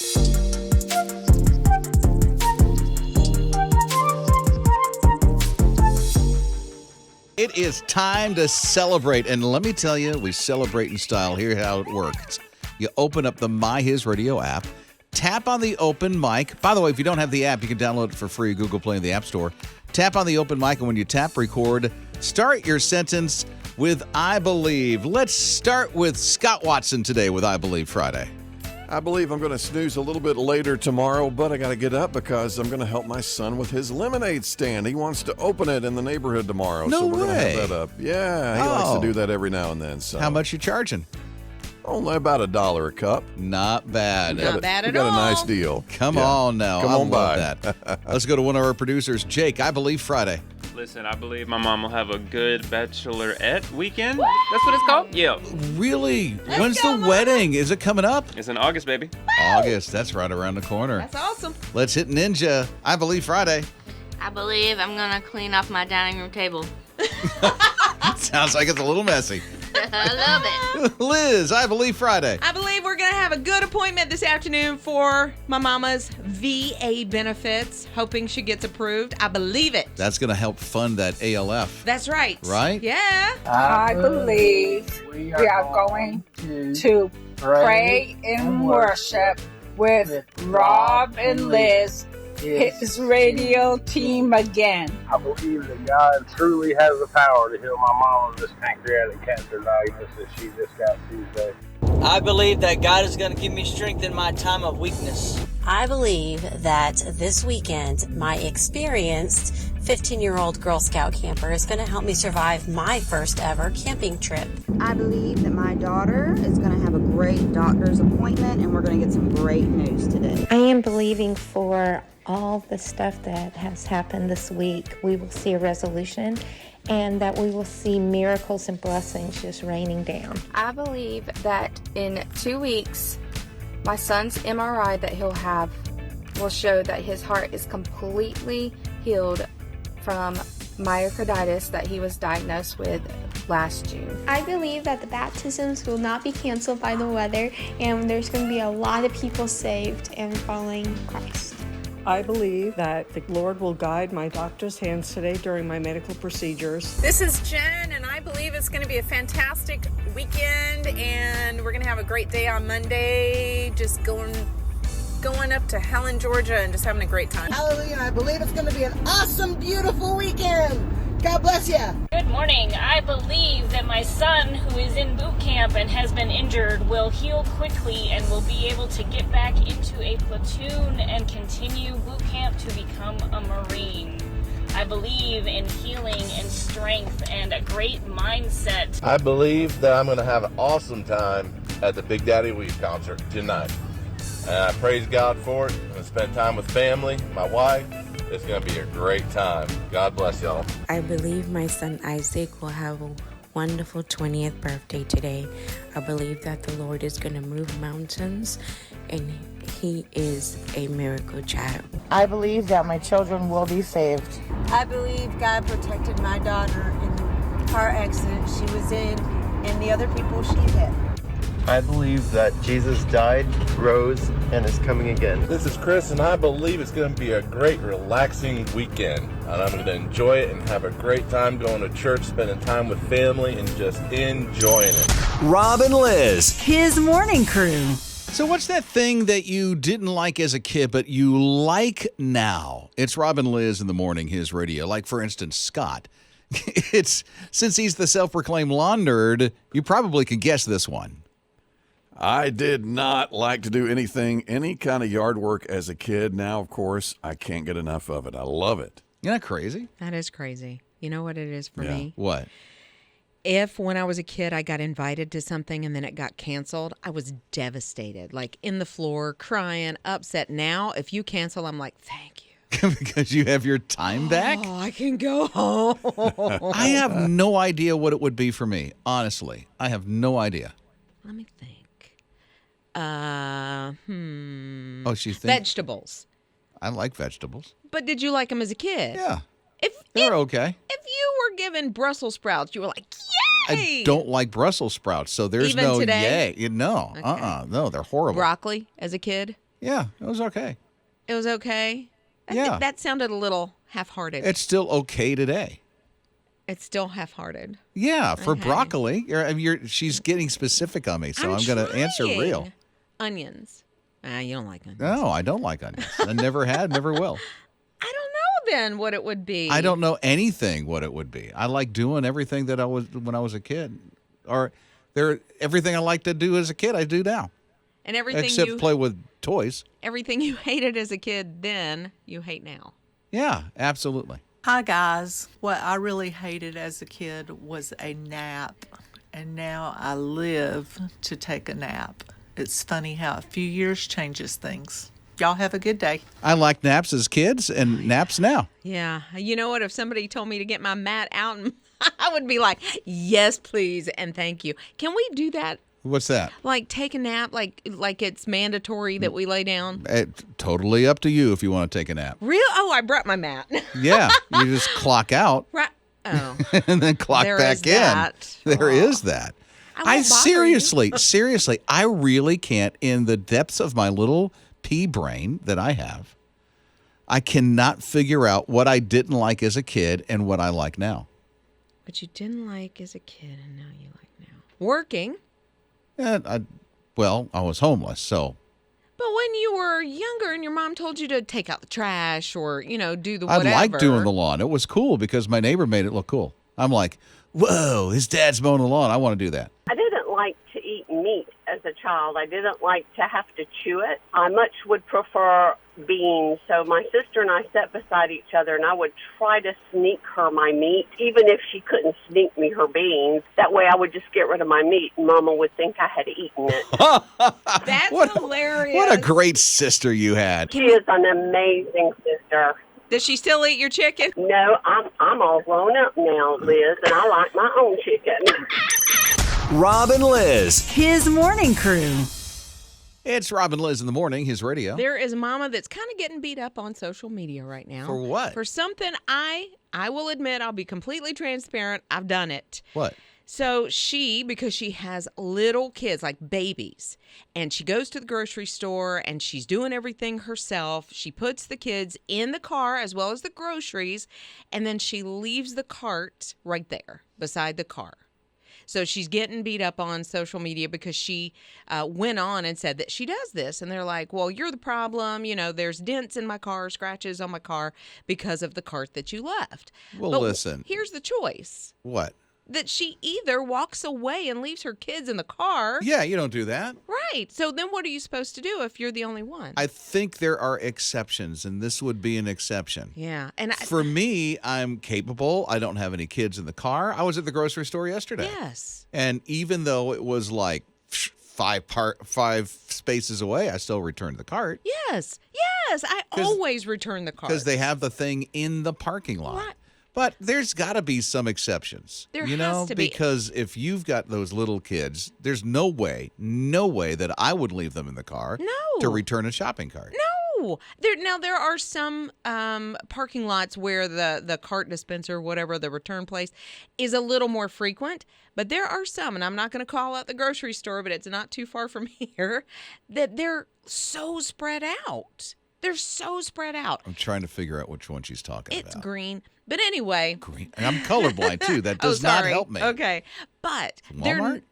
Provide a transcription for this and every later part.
It is time to celebrate, and let me tell you, we celebrate in style. Here's how it works. You open up the My HISRadio app, tap on the open mic. By the way, if you don't have the app, you can download it for free, Google Play and the App Store. Tap on the open mic, and when you tap record, start your sentence with I believe. Let's start with Scott Watson today with I Believe Friday. I believe I'm going to snooze a little bit later tomorrow, but I got to get up because I'm going to help my son with his lemonade stand. He wants to open it in the neighborhood tomorrow, No so we're going to way. have that up. Yeah, he likes to do that every now and then. So How much you charging? Only about $1 a cup. Not bad. Not bad We at got all. a nice deal. Come Yeah. on now. Come I on love by. that. Let's go to one of our producers, Jake. I Believe Friday. Listen, I believe my mom will have a good bachelorette weekend. That's what it's called? Yeah. Really? When's the wedding? Is it coming up? It's in August, baby. August. That's right around the corner. That's awesome. Let's hit Ninja. I Believe Friday. I believe I'm going to clean off my dining room table. Sounds like it's a little messy. I love it. Liz, I Believe Friday. I believe we're going to have a good appointment this afternoon for my mama's VA benefits, hoping she gets approved. I believe it. That's going to help fund that ALF. That's right. Right? Yeah. I believe we are going to pray and worship with Rob and Liz, his radio team again. I believe that God truly has the power to heal my mom of this pancreatic cancer diagnosis she just got Tuesday. I believe that God is going to give me strength in my time of weakness. I believe that this weekend, my experienced 15-year-old Girl Scout camper is going to help me survive my first ever camping trip. I believe that my daughter is going to have a great doctor's appointment and we're going to get some great news today. I am believing for all the stuff that has happened this week, we will see a resolution and that we will see miracles and blessings just raining down. I believe that in 2 weeks, my son's MRI that he'll have will show that his heart is completely healed from myocarditis that he was diagnosed with last June. I believe that the baptisms will not be canceled by the weather and there's going to be a lot of people saved and following Christ. I believe that the Lord will guide my doctor's hands today during my medical procedures. This is Jen, and I believe it's going to be a fantastic weekend, and we're going to have a great day on Monday, just going up to Helen, Georgia, and just having a great time. Hallelujah. I believe it's going to be an awesome, beautiful weekend. God bless you. Good morning. I believe that my son, who is in boot camp and has been injured, will heal quickly and will be able to get back into a platoon and continue boot camp to become a Marine. I believe in healing and strength and a great mindset. I believe that I'm going to have an awesome time at the Big Daddy Weed concert tonight. And I praise God for it. I'm going to spend time with family, my wife. It's going to be a great time. God bless y'all. I believe my son Isaac will have a wonderful 20th birthday today. I believe that the Lord is going to move mountains and he is a miracle child. I believe that my children will be saved. I believe God protected my daughter in the car accident she was in and the other people she hit. I believe that Jesus died, rose, and is coming again. This is Chris, and I believe it's going to be a great, relaxing weekend. And I'm going to enjoy it and have a great time going to church, spending time with family, and just enjoying it. Rob and Liz. His morning crew. So what's that thing that you didn't like as a kid, but you like now? It's Rob and Liz in the morning, his radio. Like, for instance, Scott. Since he's the self-proclaimed lawn nerd, you probably could guess this one. I did not like to do any kind of yard work as a kid. Now, of course, I can't get enough of it. I love it. Isn't that crazy? That is crazy. You know what it is for me? What? If when I was a kid I got invited to something and then it got canceled, I was devastated, like in the floor, crying, upset. Now, if you cancel, I'm like, thank you. Because you have your time back? Oh, I can go home. I have no idea what it would be for me, honestly. I have no idea. Let me think. Oh, she thinks vegetables. I like vegetables. But did you like them as a kid? Yeah. They're okay. If you were given Brussels sprouts, you were like, yay! I don't like Brussels sprouts, so there's Even no today? yay. No, Okay. no, they're horrible. Broccoli as a kid? Yeah, it was okay. It was okay? Yeah. That sounded a little half-hearted. It's still okay today. It's still half-hearted. Yeah, for Okay. broccoli. She's getting specific on me, so I'm going to answer real. Onions. You don't like onions. No, I don't like onions. I never had, never will. I don't know then what it would be. I don't know anything what it would be. I like doing everything that I was when I was a kid. Everything I like to do as a kid, I do now. And everything Except play with toys. Everything you hated as a kid then, you hate now. Yeah, absolutely. Hi, guys. What I really hated as a kid was a nap, and now I live to take a nap. It's funny how a few years changes things. Y'all have a good day. I liked naps as kids and naps now. Yeah. You know what? If somebody told me to get my mat out, I would be like, yes, please, and thank you. Can we do that? What's that? Like take a nap, like it's mandatory that we lay down? Totally up to you if you want to take a nap. Real? Oh, I brought my mat. Yeah, you just clock out. Right. Oh. And then clock back in. That. There is that. I seriously, I really can't, in the depths of my little pea brain that I have, I cannot figure out what I didn't like as a kid and what I like now. What you didn't like as a kid and now you like now. Working. I was homeless, so. But when you were younger and your mom told you to take out the trash or, do the whatever. I liked doing the lawn. It was cool because my neighbor made it look cool. I'm like, whoa, his dad's mowing the lawn. I want to do that. I didn't like to eat meat as a child. I didn't like to have to chew it. I much would prefer beans. So my sister and I sat beside each other, and I would try to sneak her my meat, even if she couldn't sneak me her beans. That way I would just get rid of my meat, and Mama would think I had eaten it. That's hilarious. What a great sister you had. She is an amazing sister. Does she still eat your chicken? No, I'm all grown up now, Liz, and I like my own chicken. Rob and Liz. His morning crew. It's Rob and Liz in the morning, his radio. There is a mama that's kind of getting beat up on social media right now. For what? For something I will admit, I'll be completely transparent, I've done it. What? So because she has little kids, like babies, and she goes to the grocery store and she's doing everything herself. She puts the kids in the car as well as the groceries, and then she leaves the cart right there beside the car. So she's getting beat up on social media because she went on and said that she does this. And they're like, well, you're the problem. There's dents in my car, scratches on my car because of the cart that you left. Well, but listen. Here's the choice. What? That she either walks away and leaves her kids in the car. Yeah, you don't do that. Right. So then what are you supposed to do if you're the only one? I think there are exceptions, and this would be an exception. Yeah. And for me, I'm capable. I don't have any kids in the car. I was at the grocery store yesterday. Yes. And even though it was like 5 spaces away, I still returned the cart. Yes. I always return the cart. Because they have the thing in the parking lot. Right. But there's got to be some exceptions. There has to be. Because if you've got those little kids, there's no way that I would leave them in the car to return a shopping cart. No. There are some parking lots where the cart dispenser, whatever, the return place, is a little more frequent. But there are some, and I'm not going to call out the grocery store, but it's not too far from here, that they're so spread out. They're so spread out. I'm trying to figure out which one she's talking about. It's green. But anyway. Green. And I'm colorblind, too. That does not help me. Okay. But Walmart?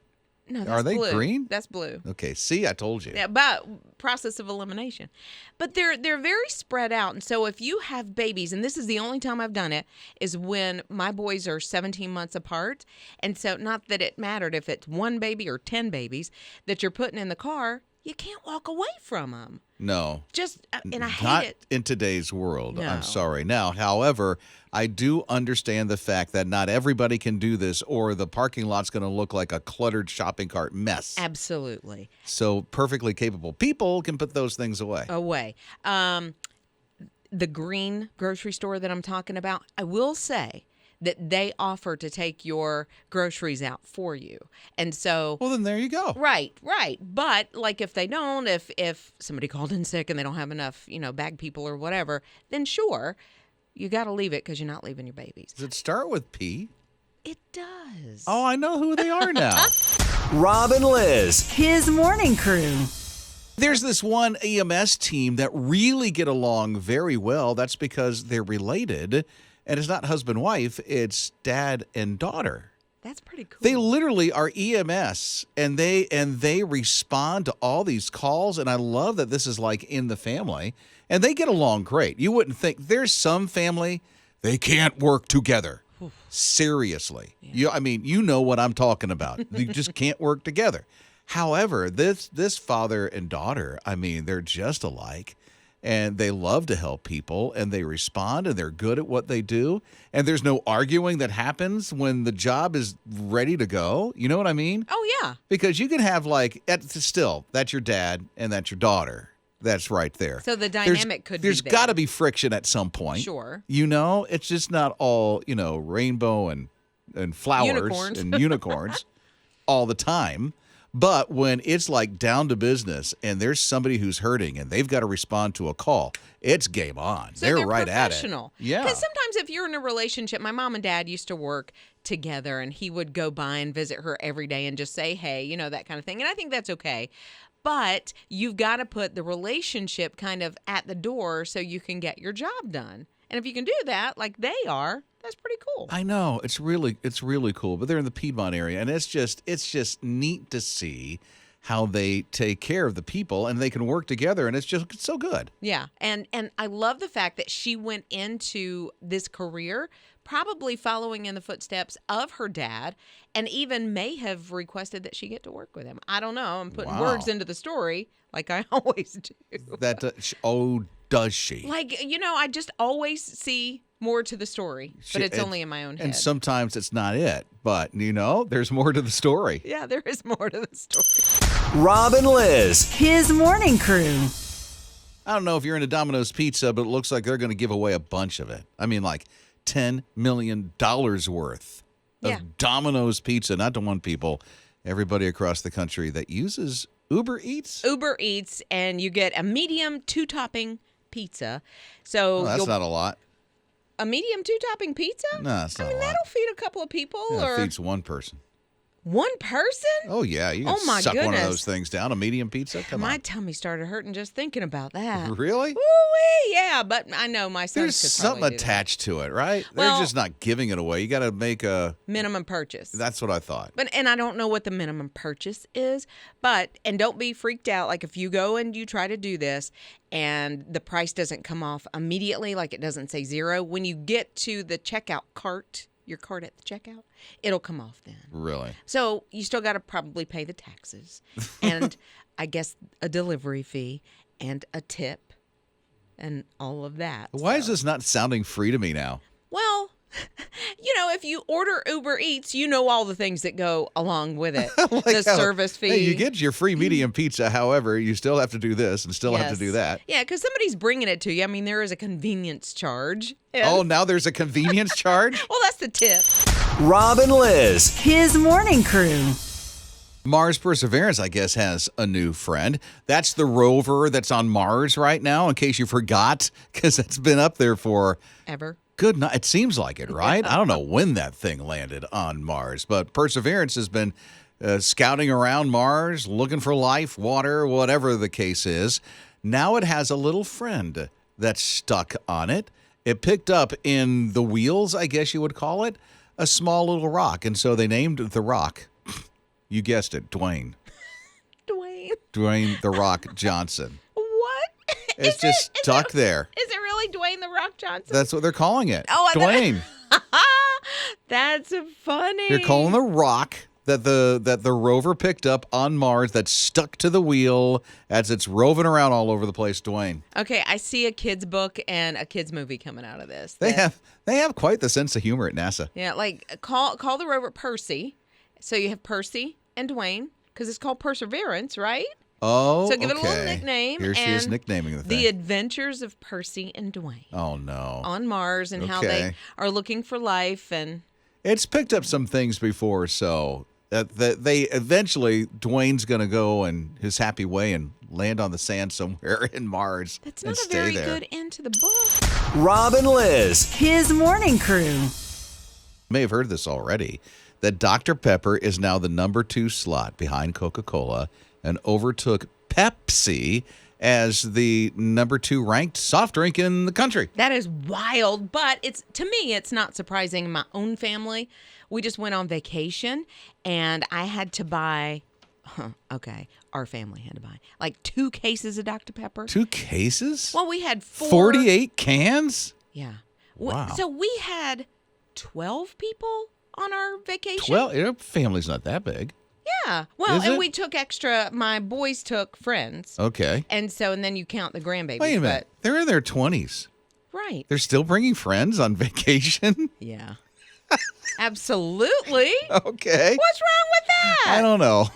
No, that's Are they blue. green? That's blue. Okay. See, I told you. Yeah, but process of elimination. But they're very spread out. And so if you have babies, and this is the only time I've done it, is when my boys are 17 months apart. And so not that it mattered if it's one baby or 10 babies that you're putting in the car, you can't walk away from them. No. And I hate not it. in today's world. No. I'm sorry. Now, however, I do understand the fact that not everybody can do this, or the parking lot's going to look like a cluttered shopping cart mess. Absolutely. So perfectly capable people can put those things away. The green grocery store that I'm talking about, I will say that they offer to take your groceries out for you. And so... Well, then there you go. Right. But, like, if they don't, if somebody called in sick and they don't have enough, bag people or whatever, then sure, you got to leave it because you're not leaving your babies. Does it start with P? It does. Oh, I know who they are now. Rob and Liz. His morning crew. There's this one EMS team that really get along very well. That's because they're related, and it's not husband-wife, it's dad and daughter. That's pretty cool. They literally are EMS, and they respond to all these calls, and I love that this is like in the family, and they get along great. You wouldn't think there's some family, they can't work together. Seriously. Yeah. You know what I'm talking about. You just can't work together. However, this father and daughter, they're just alike, and they love to help people, and they respond, and they're good at what they do, and there's no arguing that happens when the job is ready to go. You know what I mean? Oh, yeah. Because you can have that's your dad and that's your daughter. That's right there. So the dynamic could be there. There's got to be friction at some point. Sure. It's just not all, rainbow and flowers Unicorns. and unicorns all the time. But when it's like down to business and there's somebody who's hurting and they've got to respond to a call, it's game on. So they're right at it. professional. Yeah. Because sometimes if you're in a relationship, my mom and dad used to work together, and he would go by and visit her every day and just say, hey, that kind of thing. And I think that's okay. But you've got to put the relationship kind of at the door so you can get your job done. And if you can do that like they are, that's pretty cool. I know. It's really cool. But they're in the Piedmont area, and it's just neat to see how they take care of the people, and they can work together, and it's just so good. Yeah. And I love the fact that she went into this career probably following in the footsteps of her dad, and even may have requested that she get to work with him. I don't know. I'm putting words into the story like I always do. Does she? I just always see more to the story, but it's only in my own head. And sometimes it's not it, but, there's more to the story. Yeah, there is more to the story. Rob and Liz. His morning crew. I don't know if you're into Domino's Pizza, but it looks like they're going to give away a bunch of it. Like $10 million worth of Domino's Pizza, not to one people, everybody across the country that uses Uber Eats. Uber Eats, and you get a medium 2-topping pizza. So that's not a lot. A medium 2-topping pizza? No, it's not a lot. That'll feed a couple of people. It feeds one person. One person? Oh, yeah. You can suck one of those things down, a medium pizza. Come on. My tummy started hurting just thinking about that. Really? Woo-wee, yeah, but I know my son There's could something probably attached to it, right? Well, they're just not giving it away. You got to make a minimum purchase. That's what I thought. And I don't know what the minimum purchase is, and don't be freaked out. Like if you go and you try to do this and the price doesn't come off immediately, like it doesn't say zero, when you get to the checkout cart, your cart at the checkout, it'll come off then. Really? So you still got to probably pay the taxes and I guess a delivery fee and a tip and all of that. Why is this not sounding free to me now? Well, if you order Uber Eats, all the things that go along with it. The service fee. Hey, you get your free medium pizza. However, you still have to do this and still have to do that. Yeah, because somebody's bringing it to you. There is a convenience charge. Oh, now there's a convenience charge? Well, that's the tip. Rob and Liz. His morning crew. Mars Perseverance, I guess, has a new friend. That's the rover that's on Mars right now, in case you forgot, because it's been up there for... Ever. Good night. It seems like it, right? I don't know when that thing landed on Mars, but Perseverance has been scouting around Mars, looking for life, water, whatever the case is. Now it has a little friend that's stuck on it. It picked up in the wheels, I guess you would call it, a small little rock, and so they named the rock, you guessed it, Dwayne. Dwayne The Rock Johnson. What? It's just stuck there. Is it really Dwayne The Rock Johnson? That's what they're calling it. Oh, Dwayne. That's funny. You're calling the rock that the rover picked up on Mars that's stuck to the wheel as it's roving around all over the place, Dwayne. Okay, I see a kid's book and a kid's movie coming out of this. They have quite the sense of humor at NASA. Yeah, like call the rover Percy. So you have Percy and Dwayne because it's called Perseverance, right? Oh, so give it a little nickname. Here she is nicknaming the thing. The Adventures of Percy and Dwayne. Oh, no. On Mars and how they are looking for life. And it's picked up some things before, so they eventually, Dwayne's going to go in his happy way and land on the sand somewhere in Mars. That's and not a stay very there. good end to the book. Rob and Liz. His morning crew. You may have heard this already, that Dr. Pepper is now the number 2 slot behind Coca-Cola and overtook Pepsi as the number 2 ranked soft drink in the country. That is wild, but to me, it's not surprising. My own family, we just went on vacation, and I had to buy, our family had to buy, like 2 cases of Dr. Pepper. 2 cases? Well, we had 48 cans? Yeah. Wow. So we had 12 people on our vacation. 12? Your family's not that big. Yeah. Well, Is and it? we took extra. My boys took friends. Okay. And then you count the grandbabies. Wait a minute. They're in their 20s. Right. They're still bringing friends on vacation? Yeah. Absolutely. Okay. What's wrong with that? I don't know.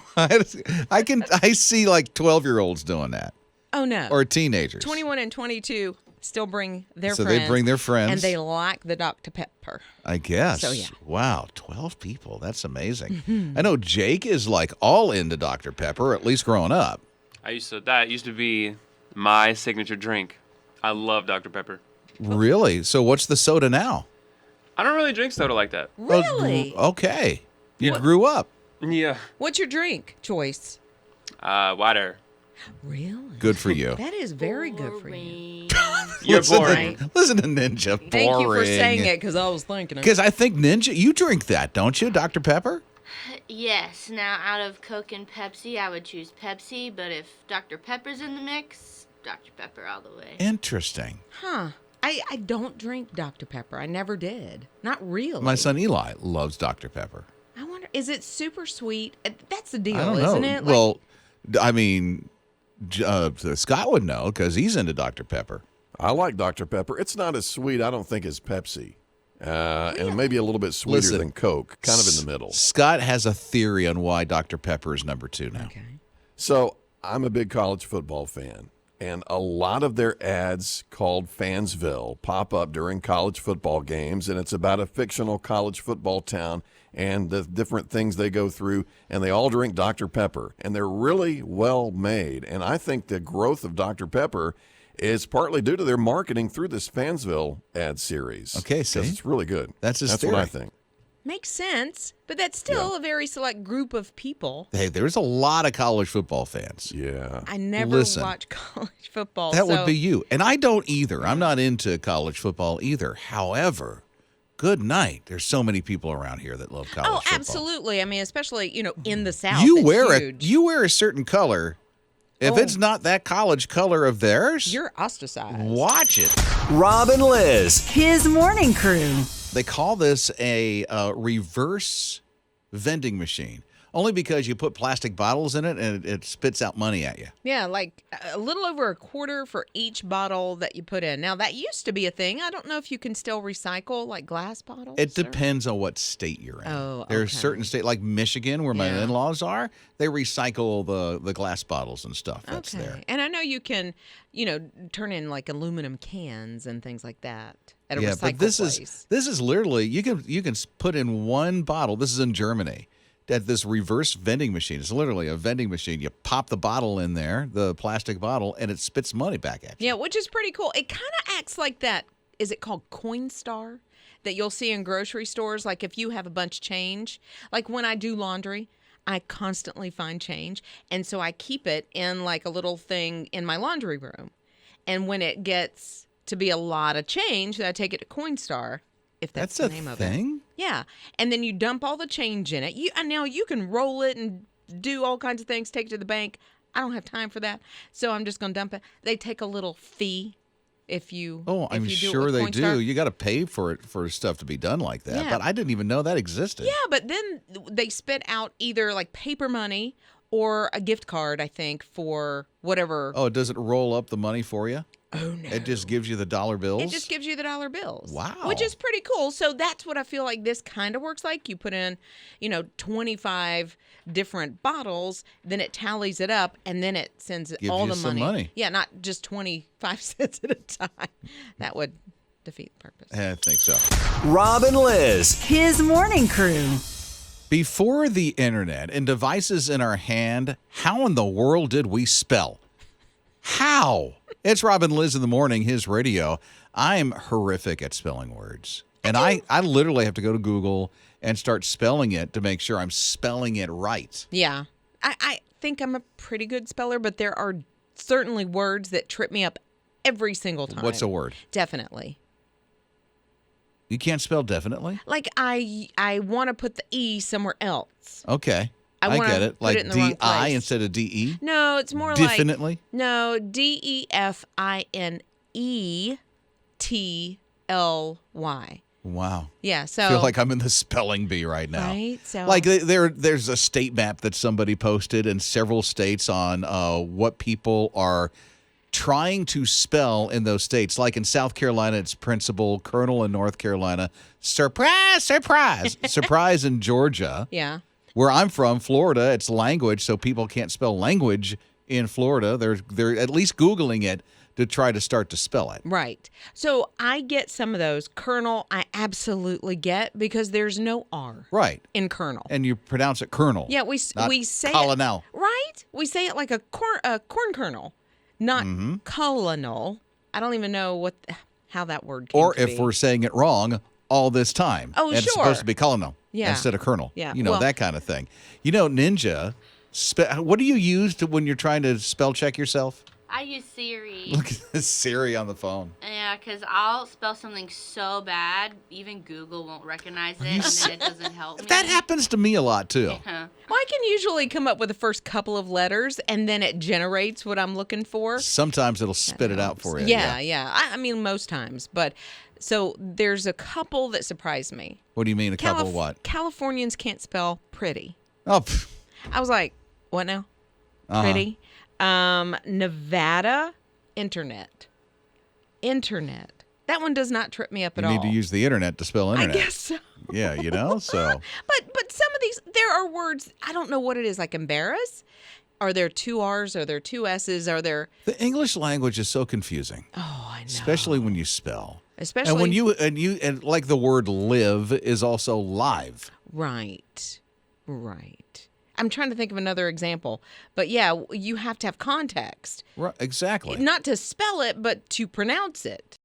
I see like 12-year-olds doing that. Oh, no. Or teenagers. 21 and 22 still bring their So friends. they bring their friends. And they like the Dr. Pepper. I guess. So, yeah. Wow, 12 people. That's amazing. Mhm. I know Jake is like all into Dr. Pepper, at least growing up. That used to be my signature drink. I love Dr. Pepper. Really? So what's the soda now? I don't really drink soda like that. Really? Okay. You grew up. Yeah. What's your drink choice? Water. Really? Good for you. That is very good for you. You're Listen to- boring. Listen to Ninja. Boring. Thank you for saying it, because I was thinking it. Because I think Ninja, you drink that, don't you, Dr. Pepper? Yes. Now, out of Coke and Pepsi, I would choose Pepsi, but if Dr. Pepper's in the mix, Dr. Pepper all the way. Interesting. Huh. I don't drink Dr. Pepper. I never did. Not really. My son Eli loves Dr. Pepper. I wonder, is it super sweet? That's the deal, I don't know. isn't it? Well, I mean, Scott would know because he's into Dr. Pepper. I like Dr. Pepper. It's not as sweet, I don't think, as Pepsi. And maybe a little bit sweeter Listen, than Coke, kind of in the middle. Scott has a theory on why Dr. Pepper is number 2 now. Okay. So I'm a big college football fan, and a lot of their ads called Fansville pop up during college football games, and it's about a fictional college football town and the different things they go through, and they all drink Dr. Pepper, and they're really well made. And I think the growth of Dr. Pepper is partly due to their marketing through this Fansville ad series. Okay, see? 'Cause it's really good. That's his That's theory. what I think. Makes sense, but that's still a very select group of people. Hey, there's a lot of college football fans. Yeah. I never watch college football. That would be you. And I don't either. I'm not into college football either. However, good night. There's so many people around here that love college football. Absolutely. I mean, especially, in the South. You it's wear huge. you wear a certain color. If it's not that college color of theirs, You're ostracized. watch it. Rob and Liz. His morning crew. They call this a reverse vending machine, only because you put plastic bottles in it and it spits out money at you. Yeah, like a little over a quarter for each bottle that you put in. Now, that used to be a thing. I don't know if you can still recycle like glass bottles. It depends on what state you're in. Oh, There's okay. certain states, like Michigan, where my Yeah. in-laws are, they recycle the glass bottles and stuff that's there. And I know you can, turn in like aluminum cans and things like that at a recycle but this place. is literally you can put in one bottle. This is in Germany. At this reverse vending machine. It's literally a vending machine. You pop the bottle in there, the plastic bottle, and it spits money back at you. Yeah, which is pretty cool. It kind of acts like that. Is it called Coinstar? That you'll see in grocery stores. Like if you have a bunch of change. Like when I do laundry, I constantly find change. And so I keep it in like a little thing in my laundry room. And when it gets to be a lot of change, then I take it to Coinstar. If that's the name of it. thing? Yeah. And then you dump all the change in it. Now you can roll it and do all kinds of things, take it to the bank. I don't have time for that. So I'm just going to dump it. They take a little fee if you I'm do it sure with they Coinstar. do. You got to pay for it for stuff to be done like that. Yeah. But I didn't even know that existed. Yeah, but then they spit out either like paper money or a gift card, I think, for whatever. Oh, does it roll up the money for you? Oh, no. It just gives you the dollar bills? It just gives you the dollar bills. Wow. Which is pretty cool. So that's what I feel like this kind of works like. You put in, 25 different bottles, then it tallies it up, and then it sends Gives all you the some money. Yeah, not just 25 cents at a time. That would defeat the purpose. I think so. Rob and Liz. His morning crew. Before the internet and devices in our hand, how in the world did we spell? How? It's Rob and Liz in the morning, his radio. I'm horrific at spelling words. And I literally have to go to Google and start spelling it to make sure I'm spelling it right. Yeah. I think I'm a pretty good speller, but there are certainly words that trip me up every single time. What's a word? Definitely. You can't spell definitely? Like I want to put the E somewhere else. Okay. I I wanna get it. put Like it in the wrong D-I place. instead of D-E? No, it's more Definitely? like... No, DEFINETLY. Wow. Yeah, so... I feel like I'm in the spelling bee right now. Right? So... Like there's a state map that somebody posted in several states on what people are trying to spell in those states. Like in South Carolina, it's principal. Colonel in North Carolina. Surprise, surprise. Surprise in Georgia. Yeah. Where I'm from, Florida, it's language, so people can't spell language in Florida. They're at least Googling it to try to start to spell it. Right. So I get some of those. Colonel, I absolutely get because there's no R. Right. In Colonel. And you pronounce it Colonel. Yeah, we say Colonel. it. Right? We say it like a corn kernel, not colonel. I don't even know how that word came Or to if be. we're saying it wrong all this time. Oh, and It's sure. supposed to be colonel Yeah. instead of colonel. Yeah. You know, Well- that kind of thing. You know, Ninja, what do you use when you're trying to spell check yourself? I use Siri. Look at this Siri on the phone. Yeah, because I'll spell something so bad, even Google won't recognize it, and then it doesn't help me. That happens to me a lot, too. Yeah. Well, I can usually come up with the first couple of letters, and then it generates what I'm looking for. Sometimes it'll spit it out for you. Yeah. I mean, most times. But so there's a couple that surprised me. What do you mean, a couple of what? Californians can't spell pretty. Oh, I was like, what now? Uh-huh. Pretty. Nevada, internet. That one does not trip me up at you all. need to use the internet to spell internet. I guess so. Yeah, you know, so. But some of these, there are words, I don't know what it is, like embarrass? Are there two R's? Are there two S's? Are there... The English language is so confusing. Oh, I know. Especially when you spell. Especially... And when and like the word live is also live. Right. I'm trying to think of another example. But yeah, you have to have context. Right, exactly. Not to spell it, but to pronounce it.